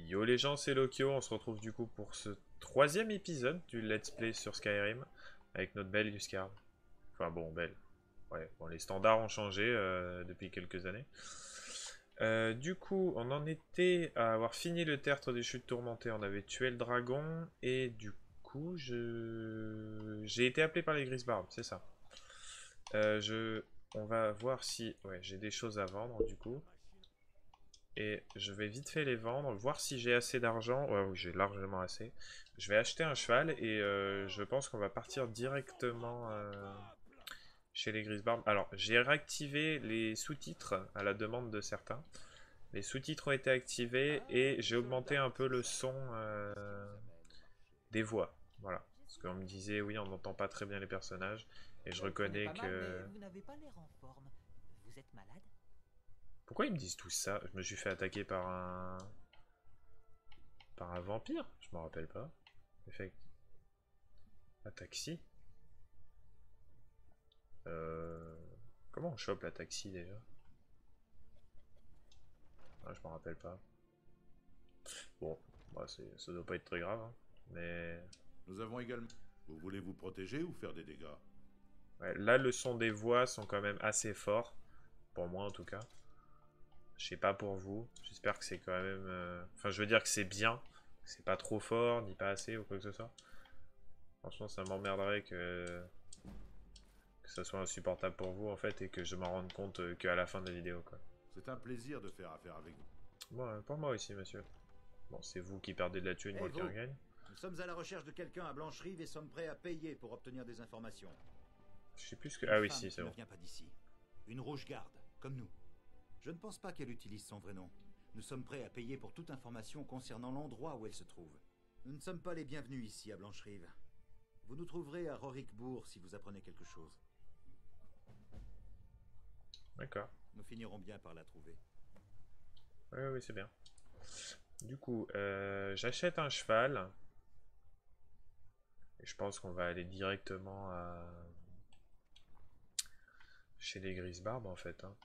Yo les gens, c'est Lokio, on se retrouve du coup pour ce troisième épisode du Let's Play sur Skyrim avec notre belle Huskard. Enfin bon, belle. Ouais, bon, les standards ont changé depuis quelques années. Du coup, on en était à avoir fini le tertre des chutes tourmentées, on avait tué le dragon, et du coup, j'ai été appelé par les Grisbarbes, c'est ça. On va voir si... Ouais, j'ai des choses à vendre du coup. Et je vais vite fait les vendre, voir si j'ai assez d'argent. Ouais, oui, j'ai largement assez. Je vais acheter un cheval et je pense qu'on va partir directement chez les Grisbarbes. Alors, j'ai réactivé les sous-titres à la demande de certains. Les sous-titres ont été activés et j'ai augmenté un peu le son des voix. Voilà. Parce qu'on me disait, oui, on n'entend pas très bien les personnages. Et je reconnais que... Vous n'avez pas l'air en forme. Vous êtes malade? Pourquoi ils me disent tout ça? Je me suis fait attaquer par un vampire? Je m'en rappelle pas. Effect. Un taxi? Euh... Comment on chope la taxi déjà? Ah, je m'en rappelle pas. Bon, bah, ça doit pas être très grave, hein. Mais Nous avons également... Vous voulez vous protéger ou faire des dégâts? ouais, là, le son des voix sont quand même assez forts. Pour moi en tout cas. Je sais pas pour vous. J'espère que c'est quand même... Enfin, je veux dire que c'est bien. Que c'est pas trop fort, ni pas assez ou quoi que ce soit. Franchement, ça m'emmerderait que ça soit insupportable pour vous en fait et que je m'en rende compte qu'à la fin de la vidéo quoi. C'est un plaisir de faire affaire avec vous. Bon, pour moi aussi monsieur. Bon, c'est vous qui perdez de la thune, moi qui en vous, gagne. nous sommes à la recherche de quelqu'un à Blancherive et sommes prêts à payer pour obtenir des informations. Je sais plus ce que... Une Ah oui, femme si, qui c'est ne bon. vient pas d'ici. Une rouge-garde, comme nous. Je ne pense pas qu'elle utilise son vrai nom. Nous sommes prêts à payer pour toute information concernant l'endroit où elle se trouve. Nous ne sommes pas les bienvenus ici à Blancherive. Vous nous trouverez à Rorikbourg si vous apprenez quelque chose. D'accord. Nous finirons bien par la trouver. Oui, oui, c'est bien. Du coup, j'achète un cheval. Et je pense qu'on va aller directement chez les Grisbarbes en fait, hein.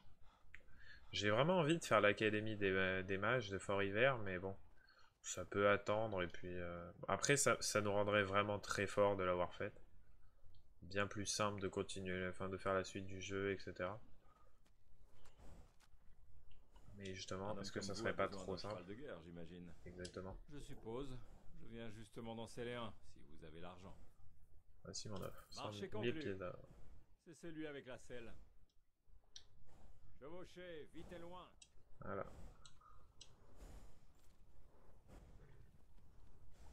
J'ai vraiment envie de faire l'académie des mages de Fort-Hiver, mais bon, ça peut attendre. Et puis après, ça nous rendrait vraiment très fort de l'avoir faite. Bien plus simple de continuer, enfin de faire la suite du jeu, etc. Mais justement, Un homme est-ce que comme ça vous serait a pas besoin trop d'un simple? cheval de guerre, j'imagine. Exactement. Je suppose. Je viens justement d'en sceller un, si vous avez l'argent. Voici mon offre. 100 Marché 000 conclu. pièces d'or. C'est celui avec la selle. Chevauchez, vite et loin. Voilà.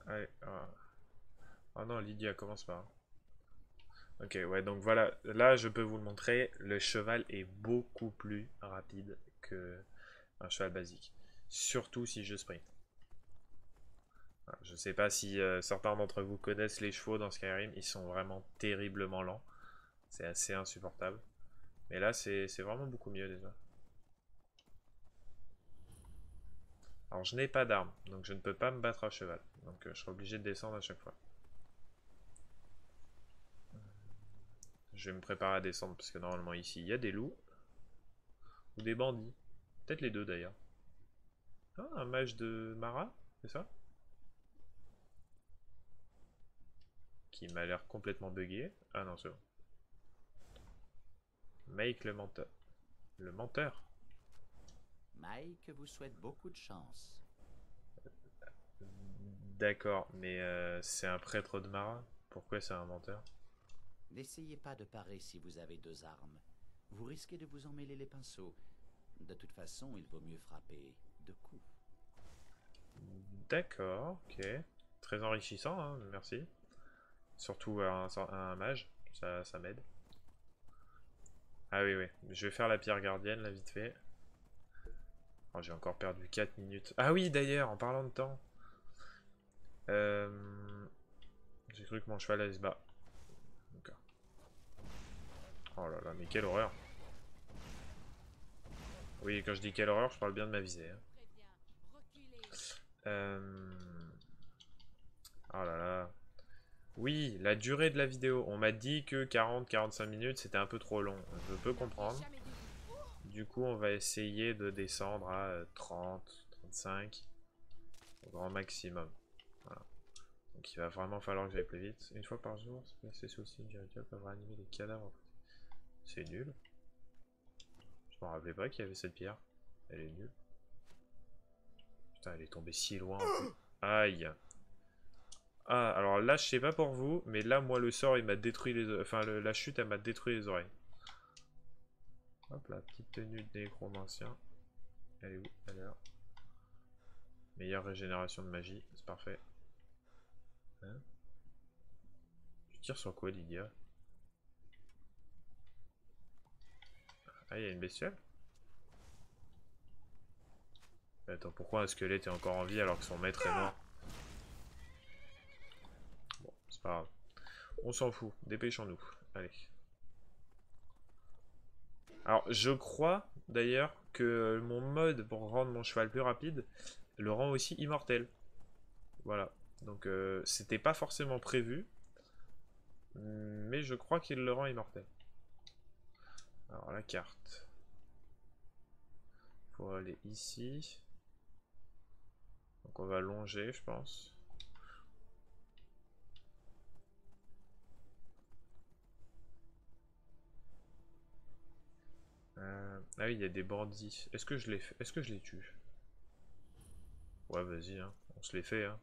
Allez. Oh non, Lydia, commence par. Ok, ouais, donc voilà. Là, je peux vous le montrer. Le cheval est beaucoup plus rapide que un cheval basique. Surtout si je sprint. Voilà, je sais pas si certains d'entre vous connaissent les chevaux dans Skyrim. Ils sont vraiment terriblement lents. C'est assez insupportable. Mais là, c'est vraiment beaucoup mieux déjà. Alors, je n'ai pas d'arme, donc je ne peux pas me battre à cheval. Donc, je serai obligé de descendre à chaque fois. Je vais me préparer à descendre, parce que normalement ici, il y a des loups. Ou des bandits. Peut-être les deux d'ailleurs. Ah, un mage de Mara, c'est ça? Qui m'a l'air complètement buggé. Ah non, c'est bon. Make le menteur. Le menteur? Mike vous souhaite beaucoup de chance. D'accord, mais c'est un prêtre de Mara? Pourquoi c'est un menteur? N'essayez pas de parer si vous avez deux armes. Vous risquez de vous emmêler les pinceaux. De toute façon, il vaut mieux frapper de coups. D'accord, ok. Très enrichissant, hein, merci. Surtout un mage, ça m'aide. Ah oui, oui, je vais faire la pierre gardienne, là, vite fait. Oh, j'ai encore perdu 4 minutes. Ah oui, d'ailleurs, en parlant de temps. J'ai cru que mon cheval allait se battre. D'accord. Oh là là, mais quelle horreur. Oui, quand je dis quelle horreur, je parle bien de ma visée, hein. Oh là là. Oui, la durée de la vidéo. On m'a dit que 40-45 minutes, c'était un peu trop long. Je peux comprendre. Du coup, on va essayer de descendre à 30, 35. Au grand maximum. Voilà. Donc il va vraiment falloir que j'aille plus vite. Une fois par jour, c'est aussi une rituel peuvent réanimer les cadavres. C'est nul. Je m'en rappelais pas qu'il y avait cette pierre. Elle est nulle. Putain, elle est tombée si loin. En plus. Aïe. Ah, alors là, je sais pas pour vous, mais là, moi, le sort, il m'a détruit les... Enfin, la chute, elle m'a détruit les oreilles. Hop là, petite tenue de nécromancien. Elle est où? Elle est là. Meilleure régénération de magie, c'est parfait. Hein? Tu tires sur quoi, Lydia? Ah, il y a une bestiole? Attends, pourquoi un squelette est encore en vie alors que son maître est mort? Bon, c'est pas grave. On s'en fout, dépêchons-nous. Allez. Alors, je crois d'ailleurs que mon mode pour rendre mon cheval plus rapide le rend aussi immortel. Voilà. Donc, c'était pas forcément prévu. Mais je crois qu'il le rend immortel. Alors, la carte. Faut aller ici. Donc, on va longer, je pense. Ah oui, il y a des bandits. Est-ce que je les Est-ce que je les tue? Ouais, vas-y, hein. On se les fait, hein.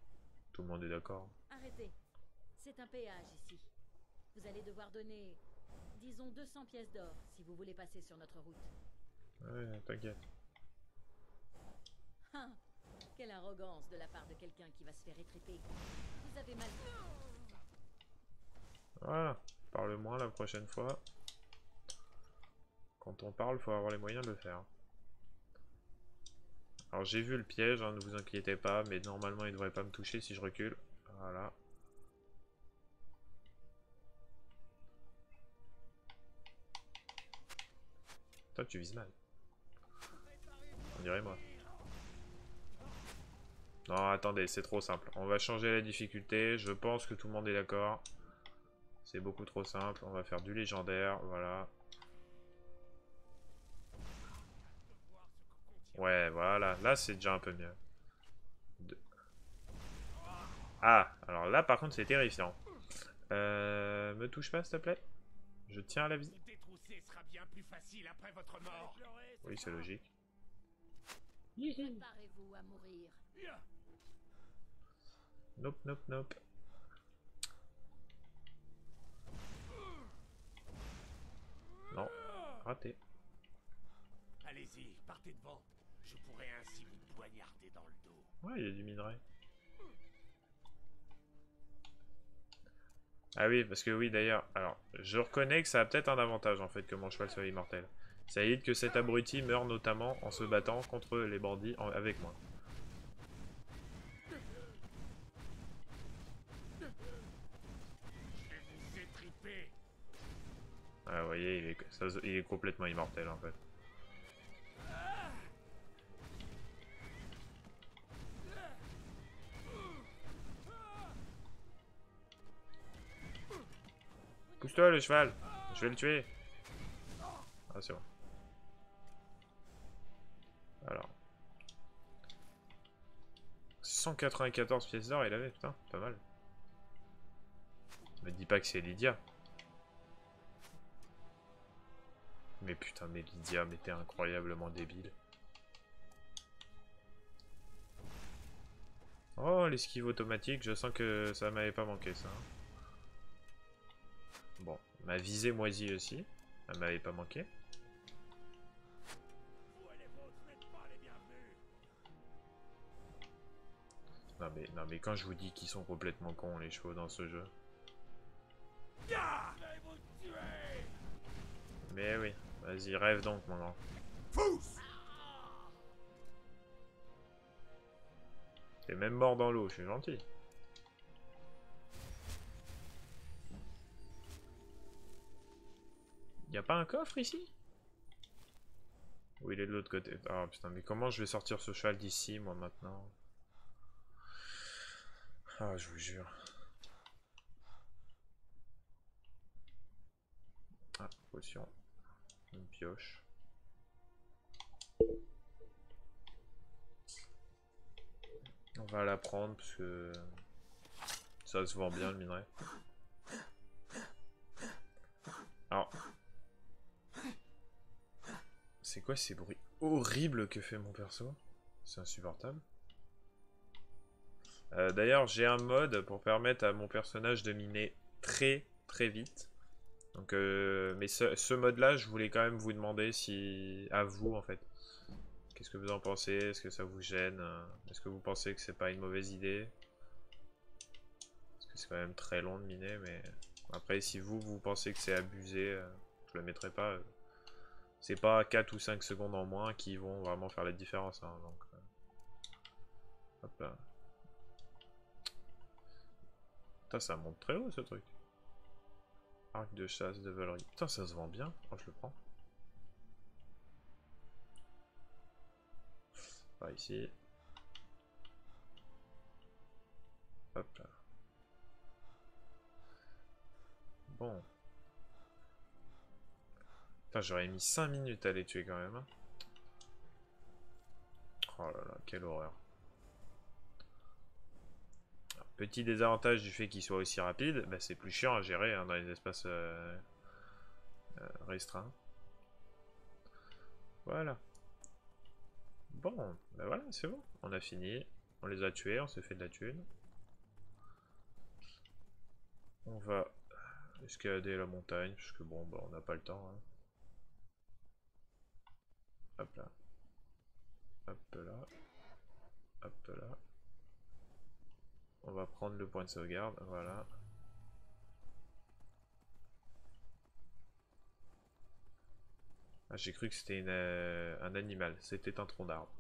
Tout le monde est d'accord. Arrêtez. C'est un péage ici. Vous allez devoir donner, disons, 200 pièces d'or si vous voulez passer sur notre route. Ouais, t'inquiète. Ah, quelle arrogance de la part de quelqu'un qui va se faire étriper. Vous avez mal. Voilà. Parle moins la prochaine fois. Quand on parle, faut avoir les moyens de le faire. Alors j'ai vu le piège, hein, ne vous inquiétez pas, mais normalement il devrait pas me toucher si je recule. Voilà. Toi tu vises mal. On dirait moi. Non attendez, c'est trop simple. On va changer la difficulté, je pense que tout le monde est d'accord. C'est beaucoup trop simple, on va faire du légendaire, voilà. Ouais, voilà, là c'est déjà un peu mieux. Ah, alors là par contre c'est terrifiant. Me touche pas s'il te plaît. Je tiens à la vie. Oui, c'est logique. Préparez-vous à mourir. Nope, nope, nope. Non, raté. Allez-y, partez devant. Je pourrais ainsi vous poignarder dans le dos. Ouais, il y a du minerai. Ah oui, parce que oui, d'ailleurs, alors, je reconnais que ça a peut-être un avantage, en fait, que mon cheval soit immortel. Ça évite que cet abruti meure notamment en se battant contre les bandits avec moi. Je vais vous étriper. Ah, vous voyez, il est complètement immortel, en fait. Pousse-toi, le cheval. Je vais le tuer. Ah, c'est bon. Alors. 194 pièces d'or, il avait, putain, pas mal. Me dis pas que c'est Lydia. Mais putain, mais Lydia, mais t'es incroyablement débile. Oh, l'esquive automatique, je sens que ça m'avait pas manqué, ça. Bon, ma visée moisie aussi, elle m'avait pas manqué. Non mais quand je vous dis qu'ils sont complètement cons les chevaux dans ce jeu. Mais oui, vas-y rêve donc mon grand. T'es même mort dans l'eau, je suis gentil. Y a pas un coffre ici? Oui, il est de l'autre côté. Ah putain, mais comment je vais sortir ce cheval d'ici moi maintenant? Ah, je vous jure. Ah, potion. Une pioche. On va la prendre parce que ça se vend bien le minerai. Alors, c'est quoi ces bruits horribles que fait mon perso? C'est insupportable. D'ailleurs, j'ai un mode pour permettre à mon personnage de miner très très vite. Donc, mais ce mode-là, je voulais quand même vous demander si, à vous en fait, qu'est-ce que vous en pensez? Est-ce que ça vous gêne? Est-ce que vous pensez que c'est pas une mauvaise idée? Parce que c'est quand même très long de miner, mais après, si vous pensez que c'est abusé, je le mettrai pas. C'est pas 4 ou 5 secondes en moins qui vont vraiment faire la différence. Hein, donc, hop là. Putain, ça monte très haut ce truc. Arc de chasse de volerie. Putain, ça se vend bien. Oh, je le prends. Par ici. Hop là. Bon. Putain, j'aurais mis 5 minutes à les tuer quand même. Hein. Oh là là, quelle horreur. Alors, petit désavantage du fait qu'il soit aussi rapide, bah, c'est plus chiant à gérer hein, dans les espaces restreints. Voilà. Bon, bah voilà, c'est bon. On a fini. On les a tués, on s'est fait de la thune. On va escalader la montagne, parce que bon, bah, on n'a pas le temps. Hein. Hop là. Hop là. Hop là. On va prendre le point de sauvegarde, voilà. Ah, j'ai cru que c'était un animal, c'était un tronc d'arbre.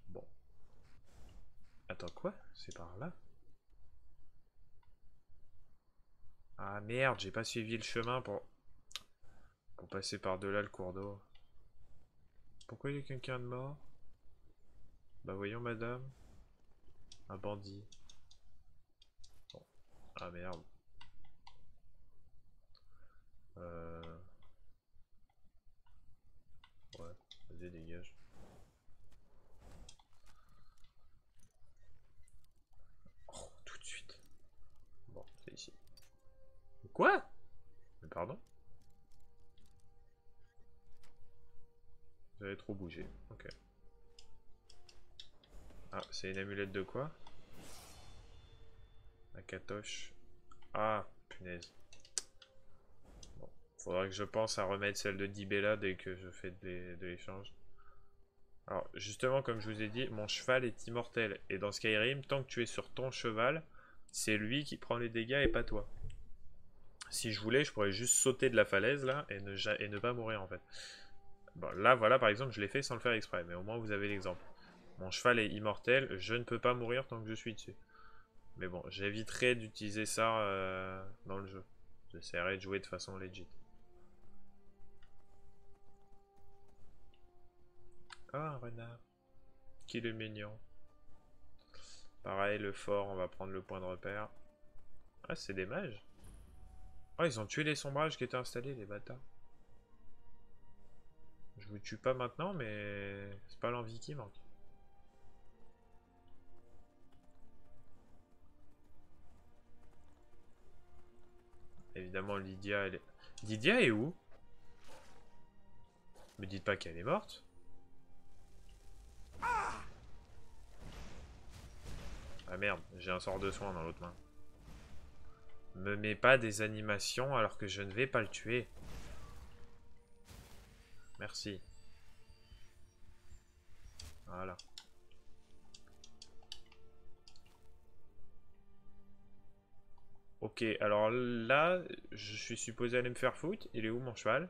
Bon. Attends, quoi? C'est par là? Ah merde, j'ai pas suivi le chemin pour passer par-delà le cours d'eau. Pourquoi il y a quelqu'un de mort? Bah voyons madame. Un bandit. Bon. Ah merde. Ouais, vas-y dégage. Oh, tout de suite. Bon, c'est ici. Quoi? Mais pardon? Vous avez trop bougé. Ok. Ah, c'est une amulette de quoi? Akatosh. Ah, punaise. Bon, faudra que je pense à remettre celle de Dibella dès que je fais de l'échange. Alors, justement, comme je vous ai dit, mon cheval est immortel. Et dans Skyrim, tant que tu es sur ton cheval, c'est lui qui prend les dégâts et pas toi. Si je voulais, je pourrais juste sauter de la falaise, là, et ne pas mourir, en fait. Bon, là, voilà, par exemple, je l'ai fait sans le faire exprès, mais au moins, vous avez l'exemple. Mon cheval est immortel, je ne peux pas mourir tant que je suis dessus. Mais bon, j'éviterai d'utiliser ça dans le jeu. J'essaierai de jouer de façon legit. Ah, un renard. Qu'il est mignon. Pareil, le fort, on va prendre le point de repère. Ah, c'est des mages. Oh, ils ont tué les sombrages qui étaient installés, les bâtards. Je vous tue pas maintenant, mais c'est pas l'envie qui manque. Évidemment, Lydia, elle est... Lydia est où? Me dites pas qu'elle est morte. Ah merde, j'ai un sort de soin dans l'autre main. Me mets pas des animations alors que je ne vais pas le tuer. Merci. Voilà. Ok, alors là, je suis supposé aller me faire foutre. Il est où mon cheval?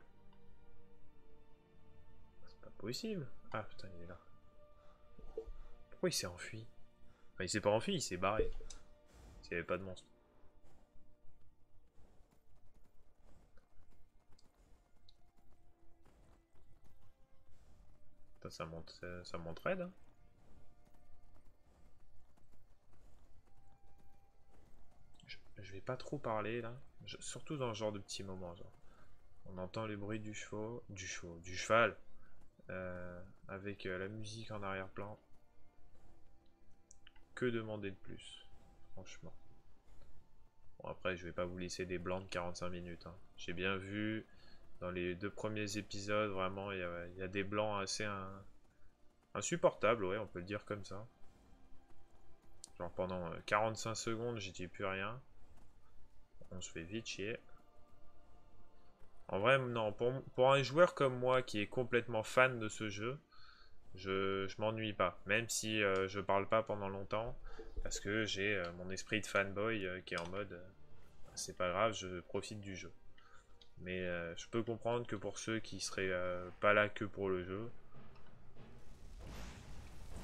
C'est pas possible. Ah putain, il est là. Pourquoi il s'est enfui? Enfin, il s'est pas enfui, il s'est barré. S'il n'y avait pas de monstre. Putain, ça monte raide. Hein. Je vais pas trop parler là. Surtout dans ce genre de petits moments. Genre. On entend les bruits du cheval. Avec la musique en arrière-plan. que demander de plus? Franchement. Bon, après, je vais pas vous laisser des blancs de 45 minutes. Hein. J'ai bien vu dans les 2 premiers épisodes, vraiment, il y a des blancs assez insupportables, ouais, on peut le dire comme ça. Genre pendant 45 secondes, j'y dis plus rien. On se fait vite chier. En vrai, non, pour un joueur comme moi qui est complètement fan de ce jeu, je m'ennuie pas. Même si je parle pas pendant longtemps, parce que j'ai mon esprit de fanboy qui est en mode c'est pas grave, je profite du jeu. Mais je peux comprendre que pour ceux qui seraient pas là que pour le jeu,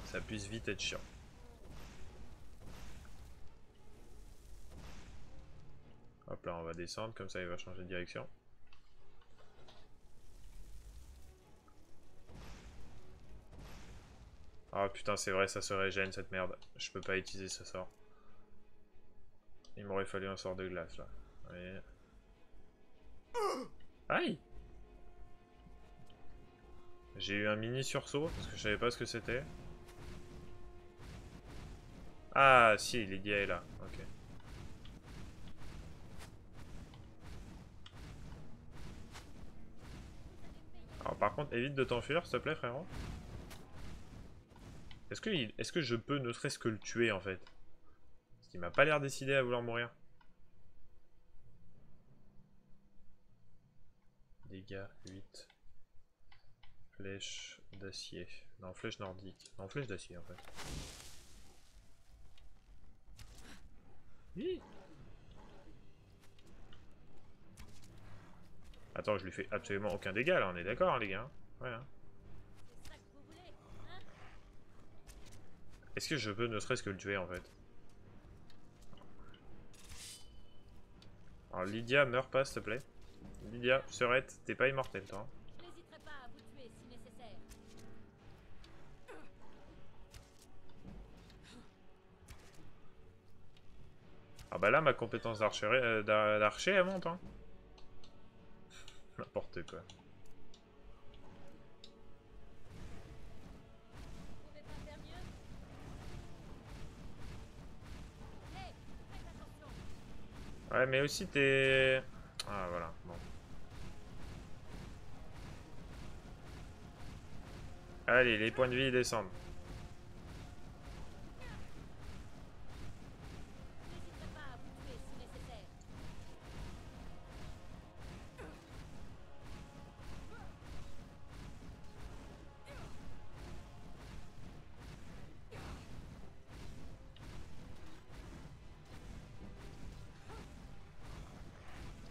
ça puisse vite être chiant. Hop là, on va descendre, comme ça il va changer de direction. Ah putain, c'est vrai, ça se régène cette merde. Je peux pas utiliser ce sort. Il m'aurait fallu un sort de glace là. Oui. Aïe! J'ai eu un mini sursaut parce que je savais pas ce que c'était. Ah si, Lydia est là. Ok. Alors par contre, évite de t'enfuir, s'il te plaît, frérot. Est-ce que je peux ne serait-ce que le tuer en fait? Parce qu'il m'a pas l'air décidé à vouloir mourir. Dégâts 8. Flèche d'acier. Non, flèche nordique. Non, flèche d'acier en fait. Hi. Attends, je lui fais absolument aucun dégât là, on est d'accord hein, les gars. Ouais, hein. C'est ça que vous voulez, hein? Est-ce que je peux ne serait-ce que le tuer en fait? Alors Lydia, meurs pas s'il te plaît. Lydia, Serette, t'es pas immortel toi. Hein. Je n'hésiterai pas à vous tuer si nécessaire. Ah bah là ma compétence d'archer elle monte hein. N'importe quoi. Vous pouvez pas faire mieux? Hey, faites attention. Ouais mais aussi t'es... Ah voilà, bon. Allez, les points de vie descendent. Je n'hésiterai pas à vous tuer si nécessaire.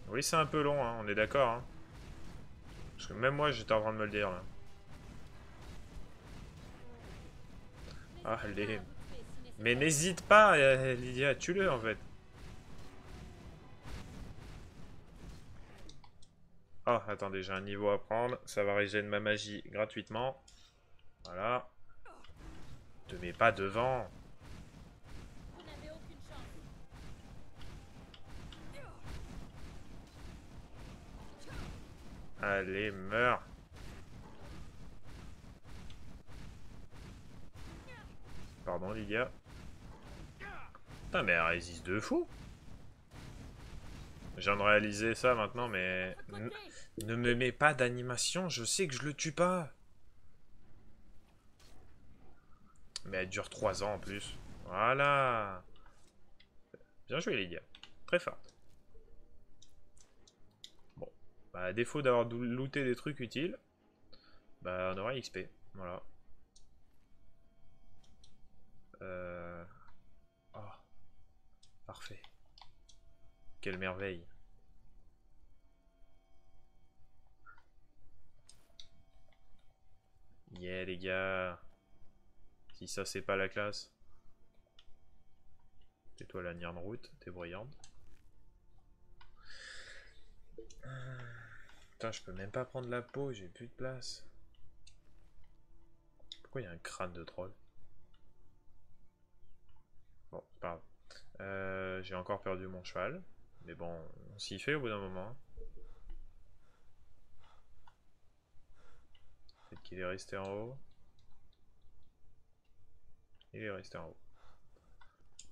Oui c'est un peu long, hein, on est d'accord. Hein. Parce que même moi j'étais en train de me le dire là. Ah, allez. Mais n'hésite pas, Lydia, tue-le en fait. Oh, attendez, j'ai un niveau à prendre. Ça va régénérer ma magie gratuitement. Voilà. Te mets pas devant. Vous n'avez aucune chance. Allez, meurs. Pardon, Lydia. Putain, mais elle résiste de fou. Je viens de réaliser ça maintenant, mais... Ne me mets pas d'animation, je sais que je le tue pas. Mais elle dure 3 ans en plus. Voilà. Bien joué, Lydia. Très forte. Bon. Bah, à défaut d'avoir looté des trucs utiles, bah, on aura XP. Voilà. Oh. Parfait. Quelle merveille. Yeah, les gars. Si ça, c'est pas la classe. Tais-toi la Nirnroute, t'es brillante. Putain, je peux même pas prendre la peau, j'ai plus de place. Pourquoi il y a un crâne de troll? Bon, c'est pas grave. J'ai encore perdu mon cheval. Mais bon, on s'y fait au bout d'un moment. Peut-être qu'il est resté en haut. Il est resté en haut.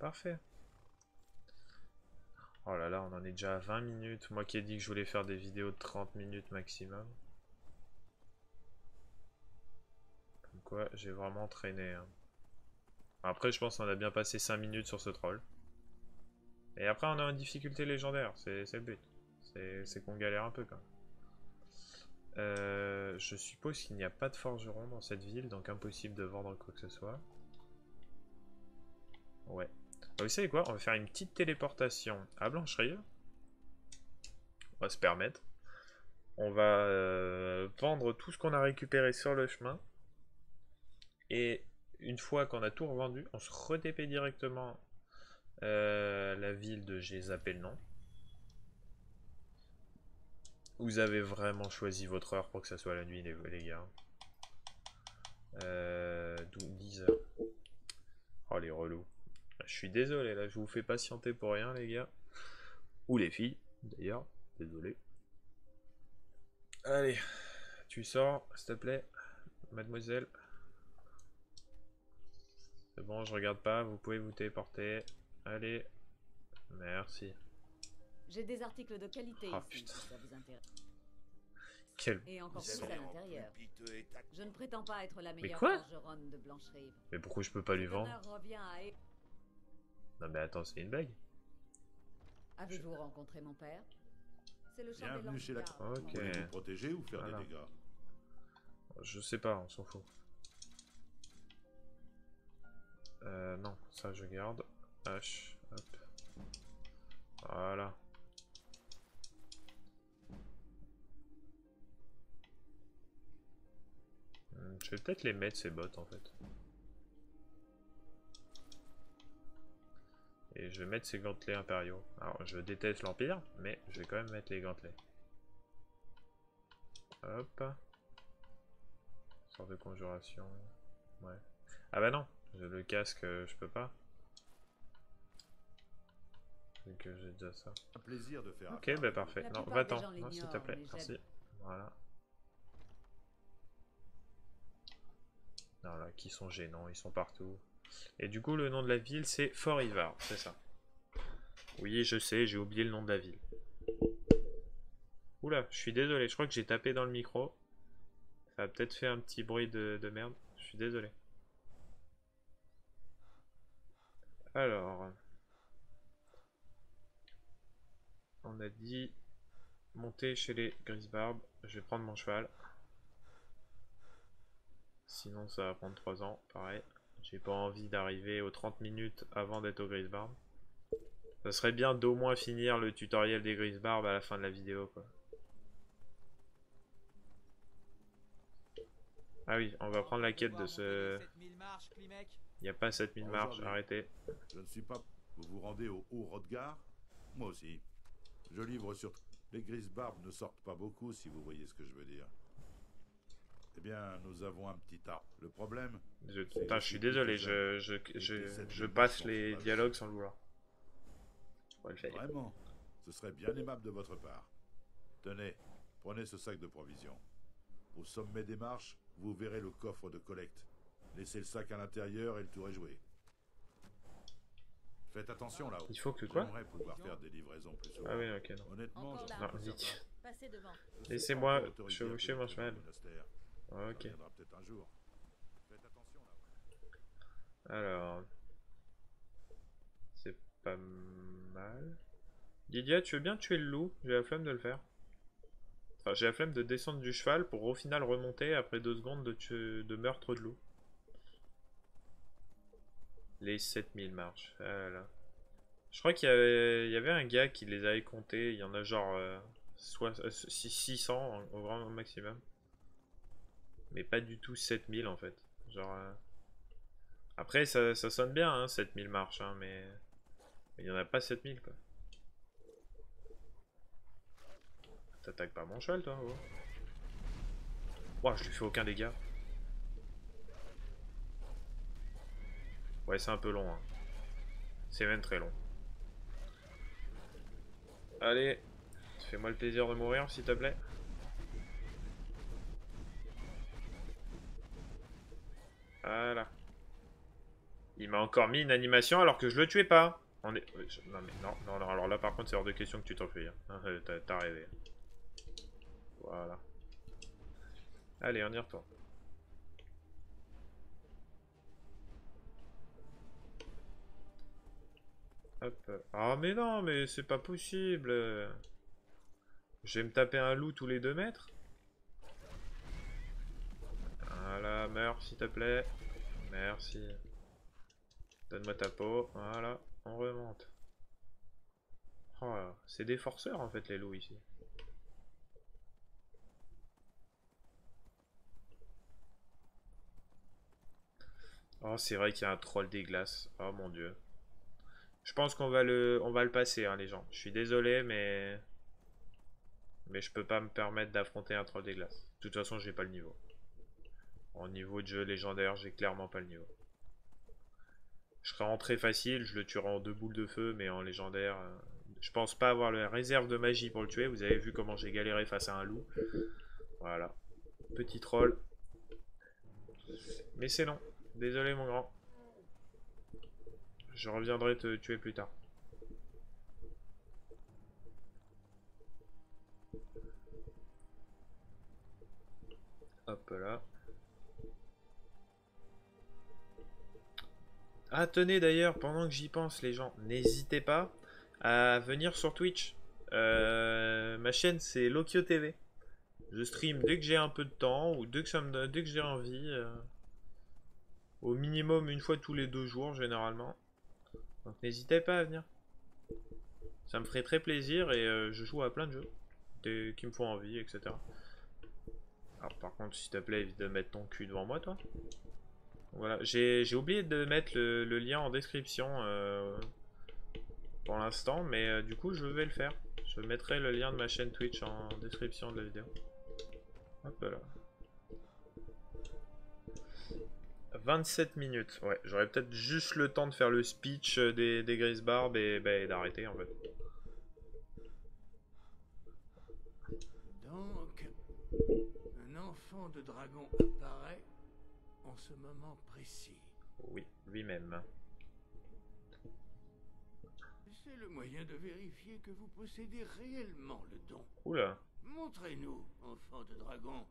Parfait. Oh là là, on en est déjà à 20 minutes. Moi qui ai dit que je voulais faire des vidéos de 30 minutes maximum. Comme quoi, j'ai vraiment traîné. Hein. Après, je pense qu'on a bien passé 5 minutes sur ce troll. Et après, on est en difficulté légendaire. C'est le but. C'est qu'on galère un peu quand même. Je suppose qu'il n'y a pas de forgeron dans cette ville, donc impossible de vendre quoi que ce soit. Ouais. Vous savez quoi? On va faire une petite téléportation à Blancherive. On va se permettre. On va vendre tout ce qu'on a récupéré sur le chemin. Et une fois qu'on a tout revendu, on se re-TP directement la ville de j'ai zappé le nom. Vous avez vraiment choisi votre heure pour que ça soit la nuit, les gars. 10 heures. Oh, les relous. Je suis désolé, là, je vous fais patienter pour rien, les gars. Ou les filles, d'ailleurs. Désolé. Allez, tu sors, s'il te plaît, mademoiselle. C'est bon, je regarde pas, vous pouvez vous téléporter. Allez, merci. J'ai des articles de qualité Ah, ici, putain. si ça vous intéresse. Quel... Et encore Vous plus avez à en l'intérieur. plus piteux et tac- Je ne prétends pas être la meilleure quoi forgeronne de Blancherive. Mais pourquoi je peux pas lui Cet vendre? honneur revient à... Non mais attends, c'est une blague. Avez-vous rencontré mon père? C'est le chambellan Bienvenue chez la... Picard. Ok. Voulez-vous protéger ou faire Voilà. des dégâts? Je sais pas, on s'en fout. Non, ça je garde. H, hop. Voilà. Je vais peut-être les mettre ces bottes en fait. Et je vais mettre ces gantelets impériaux. Alors je déteste l'Empire, mais je vais quand même mettre les gantelets. Hop. Sorte de conjuration. Ouais. Ah bah non, le casque je peux pas. Vu que j'ai déjà ça. Un plaisir de faire Ok, affaire bah avec vous. parfait. La Non, plupart va-t'en. des gens Non, s'il te l'ignorent, plaît. mais Merci. j'aime. Voilà. Non, là, qui sont gênants, ils sont partout. Et du coup, le nom de la ville, c'est Fort Ivar, c'est ça. Oui, je sais, j'ai oublié le nom de la ville. Oula, je suis désolé, je crois que j'ai tapé dans le micro. Ça a peut-être fait un petit bruit de merde. Je suis désolé. Alors... On a dit... Monter chez les Grisbarbes. Je vais prendre mon cheval. Sinon ça va prendre 3 ans, pareil. J'ai pas envie d'arriver aux 30 minutes avant d'être au Grisbarbes. Ça serait bien d'au moins finir le tutoriel des Grisbarbes à la fin de la vidéo, quoi. Ah oui, on va prendre la quête de ce... Il n'y a pas 7000 marches, Aujourd'hui. arrêtez. Je ne suis pas... Vous vous rendez au Haut-Rodgar? Moi aussi. Je livre sur... Les Grisbarbes ne sortent pas beaucoup, si vous voyez ce que je veux dire. Eh bien, nous avons un petit arbre. Le problème... Putain, je suis désolé, je passe les dialogues sans le vouloir. On va le faire. Vraiment, ce serait bien aimable de votre part. Tenez, prenez ce sac de provisions. Au sommet des marches, vous verrez le coffre de collecte. Laissez le sac à l'intérieur et le tour est joué. Faites attention là-haut. Il faut que quoi? J'aimerais pouvoir faire des livraisons plus souvent. Ah oui, ok, non. Honnêtement, Encore je là. suis Non, pas vite. certain. Passez devant. Je sais Laissez-moi pas encore autorisé à chevaucher mon pénétrer cheval. dans le monastère. Ça Ok. viendra peut-être un jour. Faites attention là-haut. Alors... C'est pas mal. Lydia, tu veux bien tuer le loup? J'ai la flemme de le faire. Enfin, j'ai la flemme de descendre du cheval pour au final remonter après 2 secondes de meurtre de loup. Les 7000 marches. Ah là là. Je crois qu'il y avait un gars qui les avait comptés. Il y en a genre 600 au grand maximum. Mais pas du tout 7000 en fait. Genre... Après, ça sonne bien, hein, 7000 marches, hein, mais il n'y en a pas 7000 quoi. T'attaques pas mon cheval toi, oh. Ouah, je lui fais aucun dégât. Ouais, c'est un peu long, hein. C'est même très long. Allez, fais-moi le plaisir de mourir, s'il te plaît. Voilà. Il m'a encore mis une animation alors que je le tuais pas. On est... Non mais non, non, non, alors là par contre c'est hors de question que tu t'enfuis. Hein. T'as rêvé. Voilà. Allez, on y retourne. Hop. Ah mais non, mais c'est pas possible. Je vais me taper un loup tous les 2 mètres. Voilà, meurs s'il te plaît. Merci. Donne-moi ta peau. Voilà, on remonte. Oh, c'est des forceurs en fait les loups ici. Oh, c'est vrai qu'il y a un troll des glaces. Oh mon dieu. Je pense qu'on va le passer, hein, les gens. Je suis désolé, mais je peux pas me permettre d'affronter un troll des glaces. De toute façon, j'ai pas le niveau. En niveau de jeu légendaire, j'ai clairement pas le niveau. Je serai en très facile, je le tuerai en 2 boules de feu, mais en légendaire, je pense pas avoir la réserve de magie pour le tuer. Vous avez vu comment j'ai galéré face à un loup. Voilà. Petit troll. Mais c'est non. Désolé mon grand. Je reviendrai te tuer plus tard. Hop là. Ah tenez d'ailleurs, pendant que j'y pense les gens, n'hésitez pas à venir sur Twitch. Ma chaîne c'est Lokyo TV. Je stream dès que j'ai un peu de temps ou dès que j'ai envie. Au minimum une fois tous les 2 jours généralement. Donc n'hésitez pas à venir. Ça me ferait très plaisir et je joue à plein de jeux qui me font envie, etc. Alors par contre s'il te plaît évite de mettre ton cul devant moi toi. Voilà, j'ai oublié de mettre le lien en description pour l'instant, mais du coup je vais le faire. Je mettrai le lien de ma chaîne Twitch en description de la vidéo. Hop là. 27 minutes, ouais, j'aurais peut-être juste le temps de faire le speech des grises barbes et d'arrêter en fait. Donc, un enfant de dragon apparaît en ce moment précis. Oui, lui-même. C'est le moyen de vérifier que vous possédez réellement le don. Oula. Montrez-nous, enfant de dragon.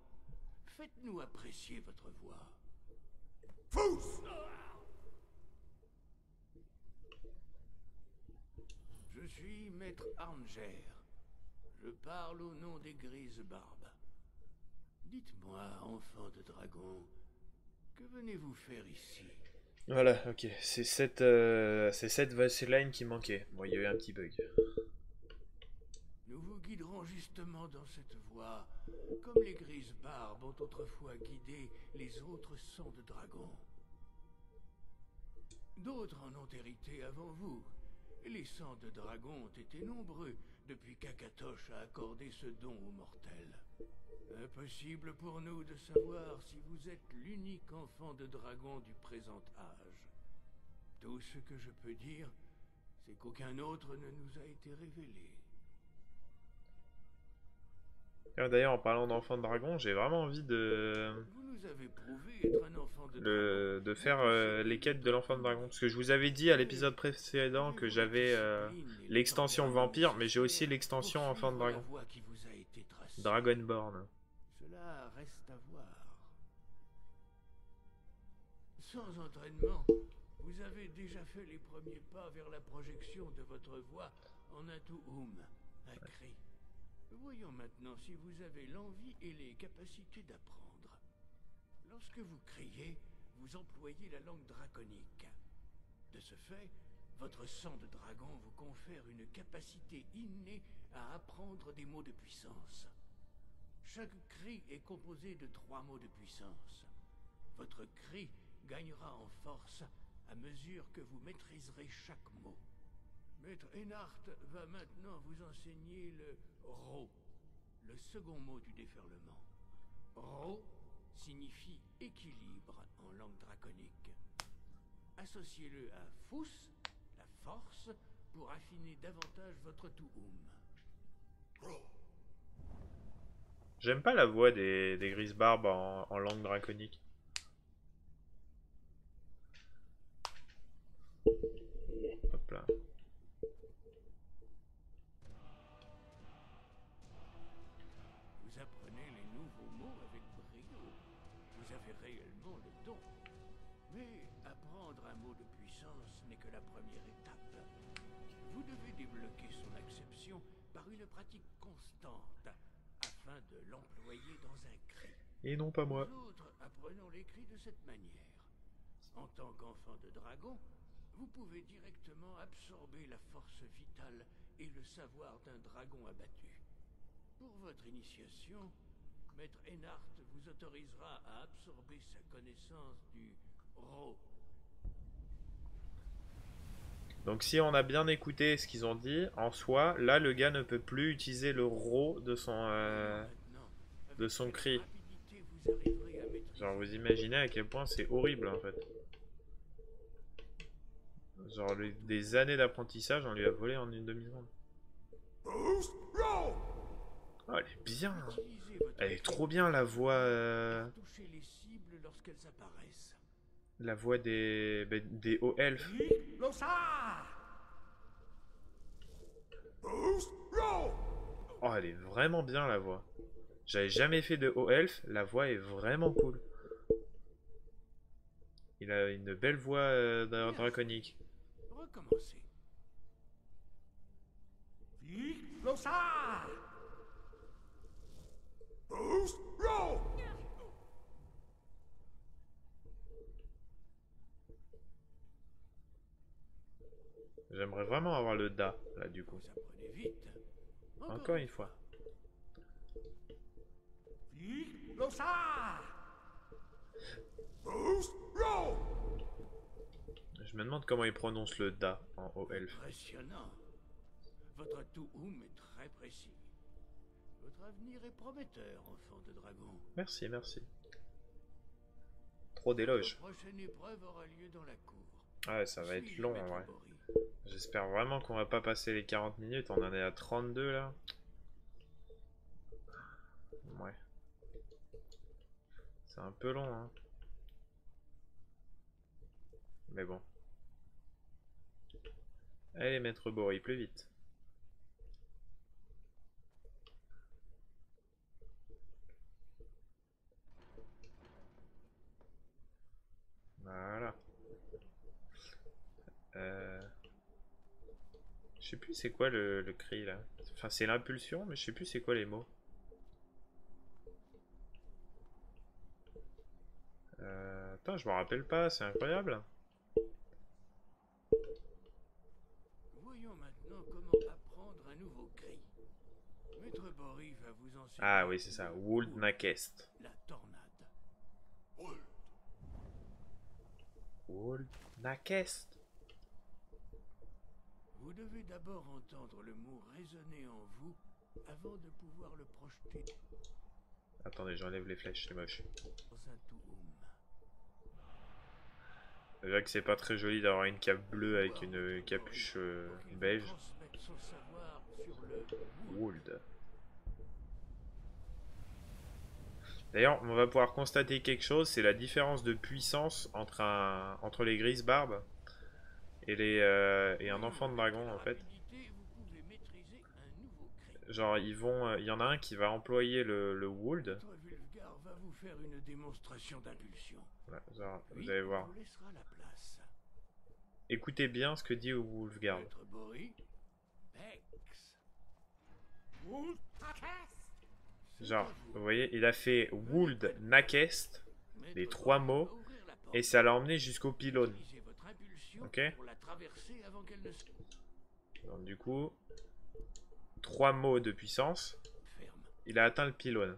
Faites-nous apprécier votre voix. Fous! Je suis maître Arnger. Je parle au nom des grises barbes. Dites-moi, enfant de dragon, que venez-vous faire ici? Voilà, ok, c'est cette line qui manquait. Bon, il y a eu un petit bug. Nous vous guiderons justement dans cette voie, comme les grises barbes ont autrefois guidé les autres sangs de dragon. D'autres en ont hérité avant vous. Les sangs de dragon ont été nombreux depuis qu'Akatosh a accordé ce don aux mortels. Impossible pour nous de savoir si vous êtes l'unique enfant de dragon du présent âge. Tout ce que je peux dire, c'est qu'aucun autre ne nous a été révélé. D'ailleurs, en parlant d'enfant de dragon, j'ai vraiment envie de... Vous nous avez prouvé être un enfant de dragon. de faire les quêtes de l'enfant de dragon. Parce que je vous avais dit à l'épisode précédent que j'avais l'extension vampire, mais j'ai aussi l'extension enfant de dragon. Dragonborn. Cela reste à voir. Sans entraînement, vous avez déjà fait les premiers pas vers la projection de votre voix en Atu-Um, un cri. Voyons maintenant si vous avez l'envie et les capacités d'apprendre. Lorsque vous criez, vous employez la langue draconique. De ce fait, votre sang de dragon vous confère une capacité innée à apprendre des mots de puissance. Chaque cri est composé de 3 mots de puissance. Votre cri gagnera en force à mesure que vous maîtriserez chaque mot. Maître Einhart va maintenant vous enseigner le Ro, le second mot du déferlement. Ro signifie équilibre en langue draconique. Associez-le à Fous, la force, pour affiner davantage votre Tuum. J'aime pas la voix des grises barbes en langue draconique. connaissance n'est que la première étape. Vous devez débloquer son acception par une pratique constante, afin de l'employer dans un cri. Et non pas moi. Nous autres apprenons les cris de cette manière. En tant qu'enfant de dragon, vous pouvez directement absorber la force vitale et le savoir d'un dragon abattu. Pour votre initiation, Maître Ennard vous autorisera à absorber sa connaissance du Ro. Donc si on a bien écouté ce qu'ils ont dit, en soi, là le gars ne peut plus utiliser le ro de son cri. Genre vous imaginez à quel point c'est horrible en fait. Genre des années d'apprentissage, on lui a volé en une demi-seconde. Oh, elle est bien. Elle est trop bien la voix. La voix des hauts elfes. Oh, elle est vraiment bien la voix. J'avais jamais fait de haut elfe, la voix est vraiment cool. Il a une belle voix draconique. Recommencez. J'aimerais vraiment avoir le da, là, du coup. Vous apprenez vite. Encore une fois. Je me demande comment il prononce le da en haut elfe. Impressionnant. Votre Touhoum est très précis. Votre avenir est prometteur, enfant de dragon. Merci, merci. Trop d'éloges. La prochaine épreuve aura lieu dans la cour. Ouais, ça va être Suivez long Maître en vrai. Bory. J'espère vraiment qu'on va pas passer les 40 minutes. On en est à 32 là. Ouais. C'est un peu long, hein. Mais bon. Allez, Maître Bory, plus vite. Voilà. Je sais plus c'est quoi le cri là. Enfin, c'est l'impulsion, mais je sais plus c'est quoi les mots. Attends, je me rappelle pas, c'est incroyable. Voyons maintenant comment apprendre un nouveau cri. Maître Bory va vous enseigner. Ah oui, c'est ça. Wold Nakest. La tornade. Wold Nakest. Vous devez d'abord entendre le mot résonner en vous avant de pouvoir le projeter Attendez, j'enlève les flèches, c'est moche. dans un Touhoum. Déjà que c'est pas très joli d'avoir une cape bleue avec une capuche beige. Transmettre son savoir sur le Wold. D'ailleurs, on va pouvoir constater quelque chose, c'est la différence de puissance entre les grises barbes et un enfant de dragon en fait. vous pouvez maîtriser un nouveau cri. Genre il y en a un qui va employer le Wold. Maître Wulfgar va vous faire une démonstration d'impulsion. Voilà, genre, Puis, vous allez voir. on vous laissera la place. Écoutez bien ce que dit Wulfgar. Maître Bory, Bex. Genre, vous voyez, il a fait Wold Nakest, les trois mots, et ça l'a emmené jusqu'au pylône. Ok. Donc du coup, 3 mots de puissance, il a atteint le pylône.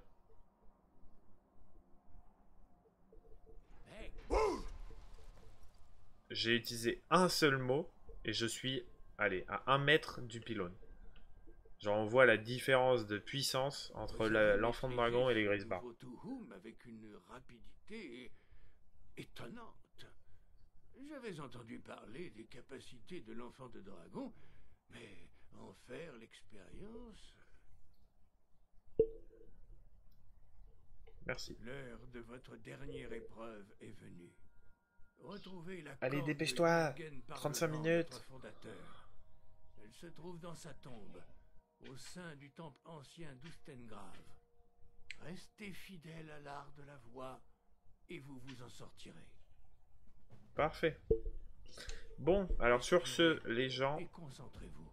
J'ai utilisé un seul mot, et je suis, allez, à 1 mètre du pylône. Genre on voit la différence de puissance entre l'enfant de dragon et les grises barbes. Avec une rapidité étonnante. J'avais entendu parler des capacités de l'enfant de dragon, mais en faire l'expérience... Merci. L'heure de votre dernière épreuve est venue. Retrouvez la Allez, corne dépêche-toi. de Jürgen 35 Parlement, minutes. notre fondateur. Elle se trouve dans sa tombe, au sein du temple ancien d'Ustengrave. Restez fidèle à l'art de la voix, et vous vous en sortirez. Parfait. Bon, alors sur ce, les gens, Et concentrez-vous.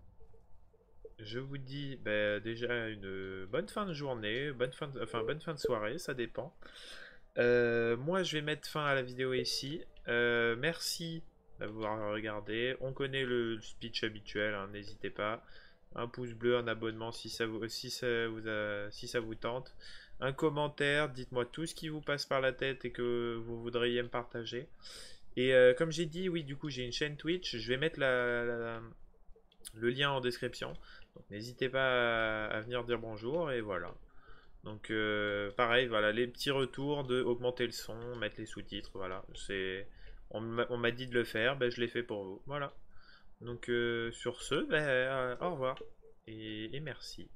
je vous dis déjà une bonne fin de journée, bonne fin de soirée, ça dépend. Moi, je vais mettre fin à la vidéo ici. Merci d'avoir regardé. On connaît le speech habituel, hein, n'hésitez pas. Un pouce bleu, un abonnement si ça vous tente. Un commentaire, dites-moi tout ce qui vous passe par la tête et que vous voudriez me partager. Et comme j'ai dit, oui, du coup, j'ai une chaîne Twitch. Je vais mettre le lien en description. Donc n'hésitez pas à venir dire bonjour et voilà. Donc pareil, voilà, les petits retours de augmenter le son, mettre les sous-titres, voilà. On m'a dit de le faire, ben, je l'ai fait pour vous. Voilà. Donc sur ce, ben, au revoir et merci.